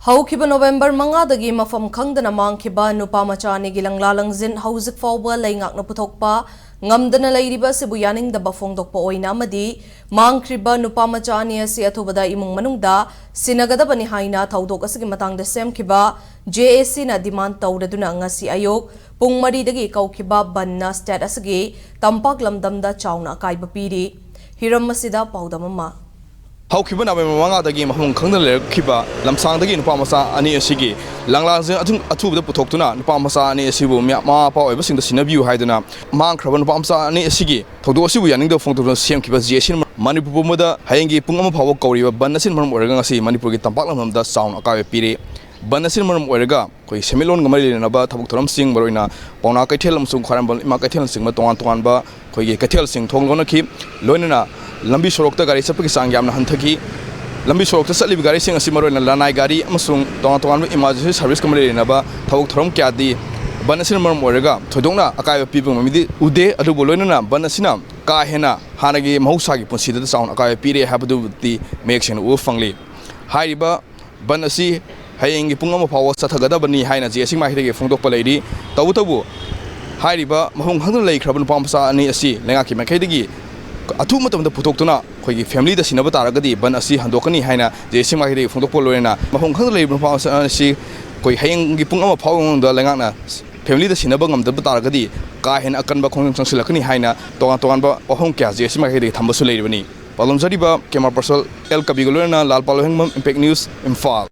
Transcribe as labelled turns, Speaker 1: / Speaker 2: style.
Speaker 1: हौखिबा November 5 मफम खंगदना मांगखिबा नुपा मचानी गिलंगला लंगजिन हौजिक फाउबा लैंगाकना पुथोकपा ngamdana lairiba sibu yaningdaba fongdokpa oina amadi mangkhriba nupa machani asi athubada imung manungda sinagadabani haina thaudok asigi matangda semkhiba JAC na demand tawraduna ngasi ayok pung 3 dagi kaukhiba banna state asigi tampak lamdamda chauna kaiba piri hiram masida paudamama
Speaker 2: हौखिबा नवेम्बर 5 दगी महम खंगदना लेरखिबा लमसांगदगी नुपा मसा अनि असिगी लांगलांगजे अथुबदा पुथोक्तुना नुपा मसा अनि असिबु मा पा ओइबसिंग सिनाबियु हाइदना मांगख्रबा नुपा मसा अनि असिगी थौदो असिबु Yaning the फोंगतुना सेमखिबा JAC Manipur पुमदा हायंगी पुंग अमा फाव कौरिबा बनसिन मरम ओरगा ngasi मणिपुर गी तंपाक लमदा साउन अकावे पिरे बनसिन मरम ओरगा कोई सेमिलोन गमरि लेनबा थबुक थरम सिंग बरोइना पौना कैथेल अमसुंग खराम इमा कैथेल सिंग मा तोंगान तोंगान बा कोई कैथेल सिंग थोंगलोनखि लोइनना लंबी सड़क गाड़ी चपकी सांग यामना हंथकी लंबी सड़क चलिब गाड़ी सिंग असि मरोइना लानाय गाड़ी अमसुंग तोंगान तोंगान इमरजेंसी सर्विस कमरि लेनबा थबुक थरम क्यादी बनसिन मरम ओरगा थोदोंना अकाय पिबुंग ममिदि उदे अदुबो लोइनना बनसिना का हेना हानगी महौसागी पुंसीदा साउन अकाय पिरे हाबदुति मेक्सन उ फंगली हाइबा बनसि हायंगी पुंग अमा फाव चथगदबनी हाइना JAC माहिदगे फोंदोकपा लैरि तबुतबु हाइरिबा महुं हंगन लैख्रबन पामसा अनि असि लेंगाकी मखैदगी अथु मतमदा पुथोक्तुना खोगी फैमिली द सिनबा तारगदी बन असि हंदोकनी हाइना JAC माहिदगे फोंदोकपा लोइना महुं हंगन लैब्रन पामसा असि कोई हायंगी पुंग अमा फावंग द लेंगाना फैमिली द सिनबा ngमदब तारगदी का हेन अकनबा खोंग चंगसिलकनी हाइना तोंगान तोंगानबा अहों क्या JAC माहिदगे थंबसु लैरिबनी पालमजरिबा कैमरा पर्सन एल कबिगलोना लाल पालोहेंगम इंपैक्ट न्यूज़ इम्फाल।